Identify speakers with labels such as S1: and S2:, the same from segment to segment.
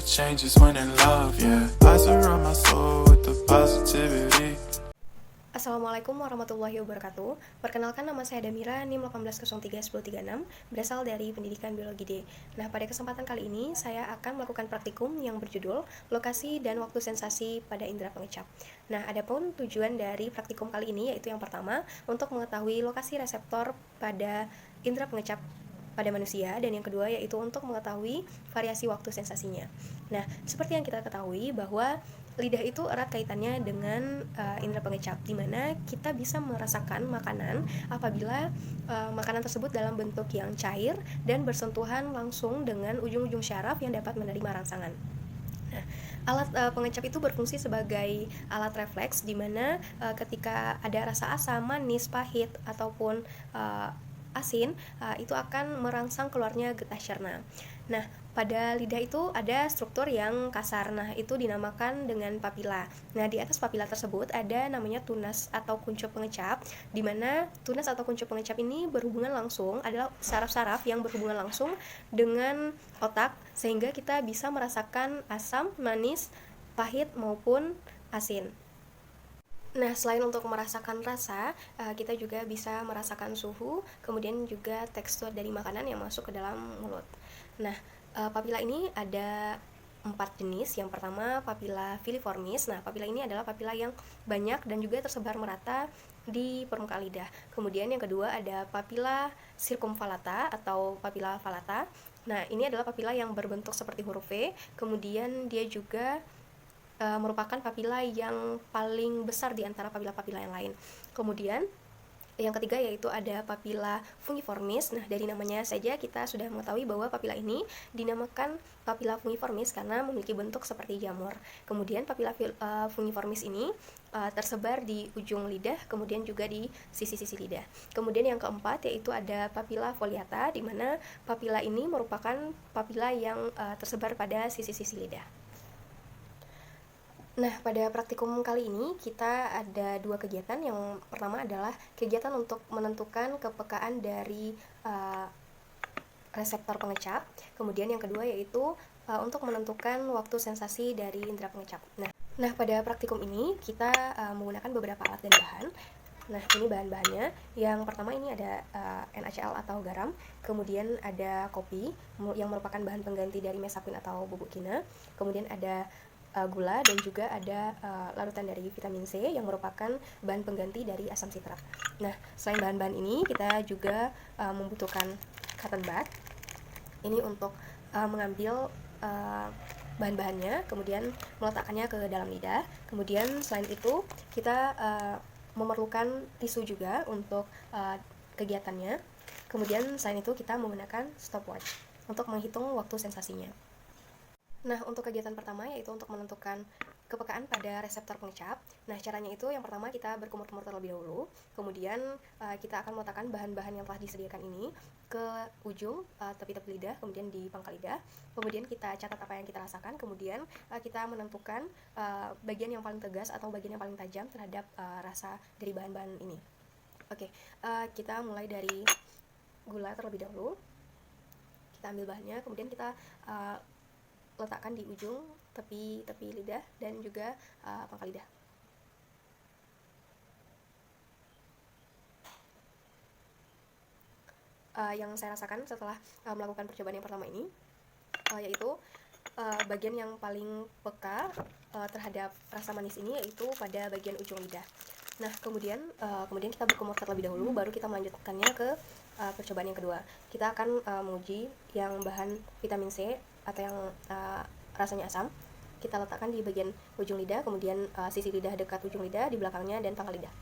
S1: changes when in love, yeah. I surround my soul with the positivity.
S2: Assalamualaikum warahmatullahi wabarakatuh. Perkenalkan, nama saya Damira, NIM 18031036, berasal dari Pendidikan Biologi D. Nah, pada kesempatan kali ini saya akan melakukan praktikum yang berjudul Lokasi dan Waktu Sensasi pada Indera Pengecap. Nah, adapun tujuan dari praktikum kali ini yaitu yang pertama, untuk mengetahui lokasi reseptor pada indera pengecap pada manusia, dan yang kedua yaitu untuk mengetahui variasi waktu sensasinya. Nah, seperti yang kita ketahui bahwa lidah itu erat kaitannya dengan indera pengecap, di mana kita bisa merasakan makanan apabila makanan tersebut dalam bentuk yang cair dan bersentuhan langsung dengan ujung-ujung syaraf yang dapat menerima rangsangan. Nah, alat pengecap itu berfungsi sebagai alat refleks, di mana ketika ada rasa asam, manis, pahit ataupun asin, itu akan merangsang keluarnya getah cerna. Nah, pada lidah itu ada struktur yang kasar. Nah, itu dinamakan dengan papila. Nah, di atas papila tersebut ada namanya tunas atau kuncup pengecap, di mana tunas atau kuncup pengecap ini berhubungan langsung, adalah saraf-saraf yang berhubungan langsung dengan otak, sehingga kita bisa merasakan asam, manis, pahit maupun asin. Nah, selain untuk merasakan rasa, kita juga bisa merasakan suhu, kemudian juga tekstur dari makanan yang masuk ke dalam mulut. Nah, papila ini ada 4 jenis. Yang pertama, papila filiformis. Nah, papila ini adalah papila yang banyak dan juga tersebar merata di permukaan lidah. Kemudian yang kedua ada papila circumvallata atau papila vallata. Nah, ini adalah papila yang berbentuk seperti huruf V. Kemudian dia juga merupakan papila yang paling besar di antara papila-papila yang lain. Kemudian yang ketiga yaitu ada papila fungiformis. Nah, dari namanya saja kita sudah mengetahui bahwa papila ini dinamakan papila fungiformis karena memiliki bentuk seperti jamur. Kemudian papila fungiformis ini tersebar di ujung lidah, kemudian juga di sisi-sisi lidah. Kemudian yang keempat yaitu ada papila foliata, di mana papila ini merupakan papila yang tersebar pada sisi-sisi lidah. Nah, pada praktikum kali ini kita ada 2 kegiatan. Yang pertama adalah kegiatan untuk menentukan kepekaan dari reseptor pengecap. Kemudian yang kedua yaitu untuk menentukan waktu sensasi dari indera pengecap. Nah, pada praktikum ini kita menggunakan beberapa alat dan bahan. Nah, ini bahan-bahannya. Yang pertama ini ada NaCl atau garam, kemudian ada kopi yang merupakan bahan pengganti dari mesakuin atau bubuk kina, kemudian ada gula, dan juga ada larutan dari vitamin C yang merupakan bahan pengganti dari asam sitrat. Nah, selain bahan-bahan ini kita juga membutuhkan cotton bud. Ini untuk mengambil bahan-bahannya, kemudian meletakkannya ke dalam lidah. Kemudian selain itu kita memerlukan tisu juga untuk kegiatannya. Kemudian selain itu kita menggunakan stopwatch untuk menghitung waktu sensasinya. Nah, untuk kegiatan pertama yaitu untuk menentukan kepekaan pada reseptor pengecap. Nah, caranya itu yang pertama kita berkumur-kumur terlebih dahulu. Kemudian kita akan meletakkan bahan-bahan yang telah disediakan ini ke ujung tepi-tepi lidah, kemudian di pangkal lidah. Kemudian kita catat apa yang kita rasakan. Kemudian kita menentukan bagian yang paling tegas atau bagian yang paling tajam terhadap rasa dari bahan-bahan ini. Oke, kita mulai dari gula terlebih dahulu. Kita ambil bahannya, kemudian kita letakkan di ujung tepi lidah dan juga pangkal lidah. Yang saya rasakan setelah melakukan percobaan yang pertama ini yaitu bagian yang paling peka terhadap rasa manis ini yaitu pada bagian ujung lidah. Nah, kemudian kita berkumur terlebih dahulu, baru kita melanjutkannya ke percobaan yang kedua. Kita akan menguji yang bahan vitamin C atau yang rasanya asam. Kita letakkan di bagian ujung lidah, kemudian sisi lidah dekat ujung lidah, di belakangnya, dan pangkal lidah.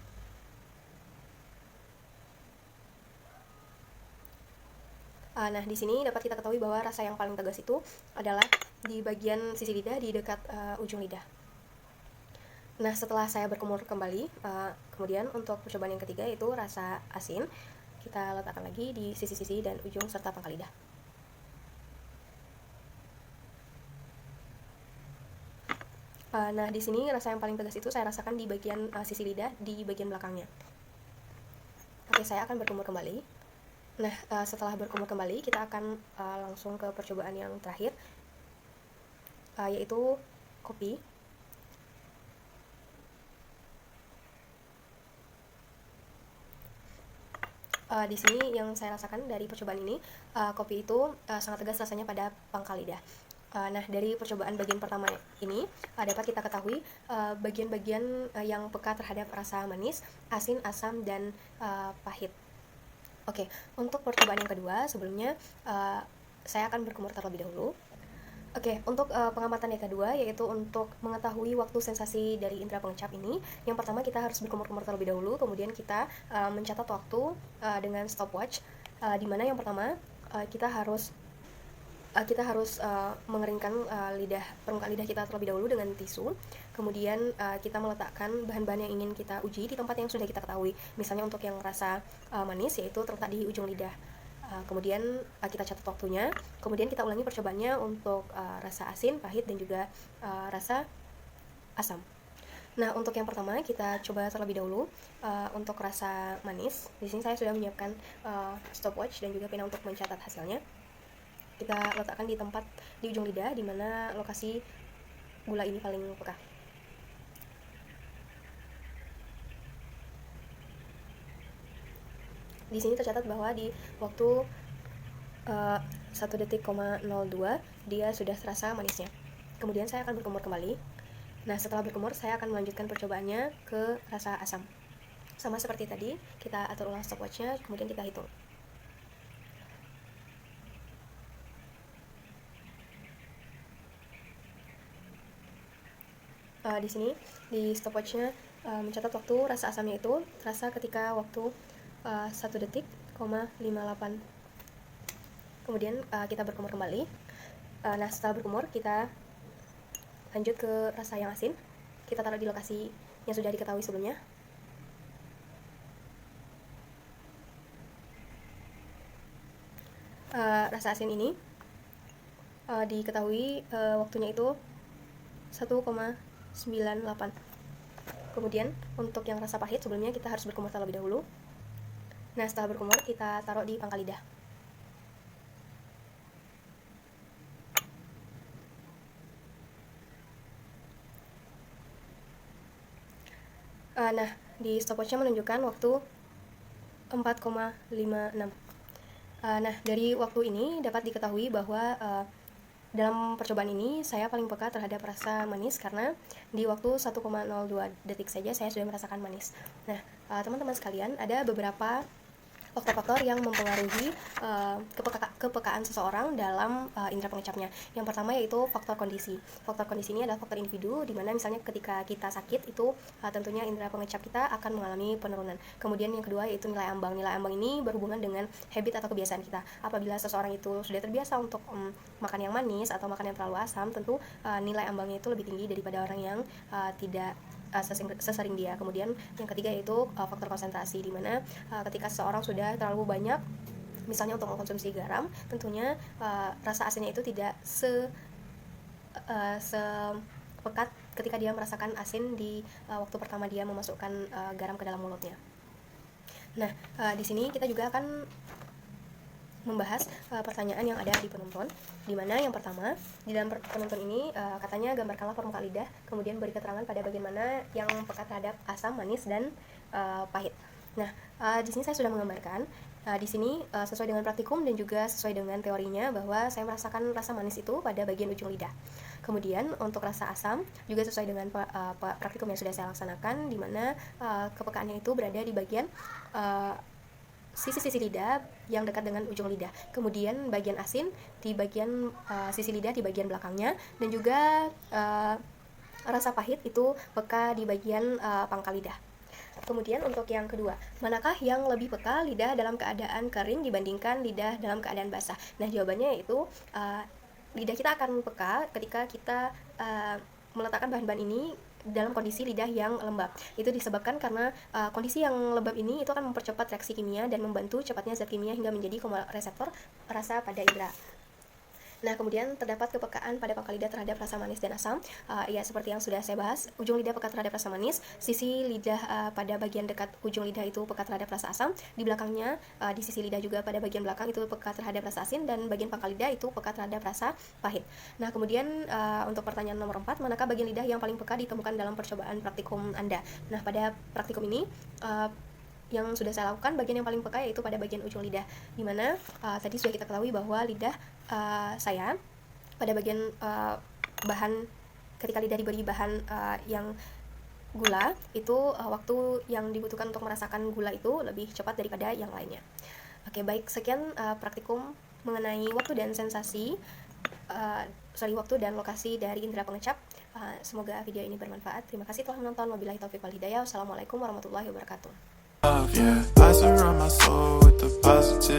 S2: Nah, di sini dapat kita ketahui bahwa rasa yang paling tegas itu adalah di bagian sisi lidah di dekat ujung lidah. Nah, setelah saya berkumur kembali, kemudian untuk percobaan yang ketiga yaitu rasa asin, kita letakkan lagi di sisi-sisi dan ujung serta pangkal lidah. Nah, di sini rasa yang paling tegas itu saya rasakan di bagian sisi lidah di bagian belakangnya. Oke, saya akan berkumur kembali. Nah, setelah berkumur kembali, kita akan langsung ke percobaan yang terakhir. yaitu kopi. Di sini yang saya rasakan dari percobaan ini, kopi itu sangat tegas rasanya pada pangkal lidah. Nah, dari percobaan bagian pertama ini dapat kita ketahui bagian-bagian yang peka terhadap rasa manis, asin, asam, dan pahit. Oke, untuk percobaan yang kedua, sebelumnya saya akan berkumur terlebih dahulu. Oke, untuk pengamatan yang kedua, yaitu untuk mengetahui waktu sensasi dari indera pengecap ini. Yang pertama, kita harus berkumur-kumur terlebih dahulu, kemudian kita mencatat waktu dengan stopwatch, di mana yang pertama kita harus mengeringkan permukaan lidah kita terlebih dahulu dengan tisu. Kemudian kita meletakkan bahan-bahan yang ingin kita uji di tempat yang sudah kita ketahui. Misalnya untuk yang rasa manis, yaitu terletak di ujung lidah. Kemudian kita catat waktunya. Kemudian kita ulangi percobaannya untuk rasa asin, pahit, dan juga rasa asam. Nah, untuk yang pertama kita coba terlebih dahulu untuk rasa manis. Di sini saya sudah menyiapkan stopwatch dan juga pena untuk mencatat hasilnya. Kita letakkan di tempat di ujung lidah, di mana lokasi gula ini paling peka. Di sini tercatat bahwa di waktu 1 detik,02 dia sudah terasa manisnya. Kemudian saya akan berkumur kembali. Nah, setelah berkumur saya akan melanjutkan percobaannya ke rasa asam. Sama seperti tadi, kita atur ulang stopwatchnya, kemudian kita hitung. Di sini di stopwatchnya mencatat waktu rasa asamnya itu terasa ketika waktu 1 detik,58. Kemudian kita berkumur kembali. Nah, setelah berkumur kita lanjut ke rasa yang asin. Kita taruh di lokasi yang sudah diketahui sebelumnya. Rasa asin ini diketahui waktunya itu 1,98. Kemudian untuk yang rasa pahit, sebelumnya kita harus berkumur terlebih dahulu. Nah, setelah berkumur kita taruh di pangkal lidah. Nah, di stopwatchnya menunjukkan waktu 4,56. Nah, dari waktu ini dapat diketahui bahwa dalam percobaan ini saya paling peka terhadap rasa manis karena di waktu 1,02 detik saja saya sudah merasakan manis. Nah, teman-teman sekalian, ada beberapa faktor-faktor yang mempengaruhi kepekaan seseorang dalam indera pengecapnya. Yang pertama yaitu faktor kondisi. Faktor kondisi ini adalah faktor individu, di mana misalnya ketika kita sakit itu tentunya indera pengecap kita akan mengalami penurunan. Kemudian yang kedua yaitu nilai ambang. Nilai ambang ini berhubungan dengan habit atau kebiasaan kita. Apabila seseorang itu sudah terbiasa untuk makan yang manis atau makan yang terlalu asam, tentu nilai ambangnya itu lebih tinggi daripada orang yang tidak sesering dia. Kemudian yang ketiga yaitu faktor konsentrasi, di mana ketika seseorang sudah terlalu banyak misalnya untuk mengkonsumsi garam, tentunya rasa asinnya itu tidak sepekat ketika dia merasakan asin di waktu pertama dia memasukkan garam ke dalam mulutnya. Nah, di sini kita juga akan membahas pertanyaan yang ada di penuntun, di mana yang pertama di dalam penuntun ini katanya gambarkanlah permukaan lidah, kemudian beri keterangan pada bagian mana yang peka terhadap asam, manis, dan pahit. Nah, di sini saya sudah menggambarkan. Di sini sesuai dengan praktikum dan juga sesuai dengan teorinya bahwa saya merasakan rasa manis itu pada bagian ujung lidah. Kemudian untuk rasa asam juga sesuai dengan praktikum yang sudah saya laksanakan, di mana kepekaannya itu berada di bagian sisi-sisi lidah yang dekat dengan ujung lidah. Kemudian bagian asin di bagian sisi lidah di bagian belakangnya, dan juga rasa pahit itu peka di bagian pangkal lidah. Kemudian untuk yang kedua, manakah yang lebih peka lidah dalam keadaan kering dibandingkan lidah dalam keadaan basah? Nah, jawabannya yaitu lidah kita akan peka ketika kita meletakkan bahan-bahan ini dalam kondisi lidah yang lembab. Itu disebabkan karena kondisi yang lembab ini itu akan mempercepat reaksi kimia dan membantu cepatnya zat kimia hingga menjadi reseptor rasa pada indera. Nah, kemudian terdapat kepekaan pada pangkal lidah terhadap rasa manis dan asam. Ya, seperti yang sudah saya bahas, ujung lidah peka terhadap rasa manis, sisi lidah pada bagian dekat ujung lidah itu peka terhadap rasa asam, di belakangnya di sisi lidah juga pada bagian belakang itu peka terhadap rasa asin, dan bagian pangkal lidah itu peka terhadap rasa pahit. Nah, kemudian untuk pertanyaan nomor 4, manakah bagian lidah yang paling peka ditemukan dalam percobaan praktikum Anda? Nah, pada praktikum ini yang sudah saya lakukan, bagian yang paling peka yaitu pada bagian ujung lidah, dimana tadi sudah kita ketahui bahwa lidah saya pada bagian bahan, ketika lidah diberi bahan yang gula, itu waktu yang dibutuhkan untuk merasakan gula itu lebih cepat daripada yang lainnya. Oke, baik, sekian praktikum mengenai waktu dan sensasi, waktu dan lokasi dari indera pengecap. Semoga video ini bermanfaat. Terima kasih telah menonton. Wabillahi taufiq wal hidayah. Wassalamualaikum warahmatullahi wabarakatuh.
S1: Love, yeah, I surround my soul with the positivity.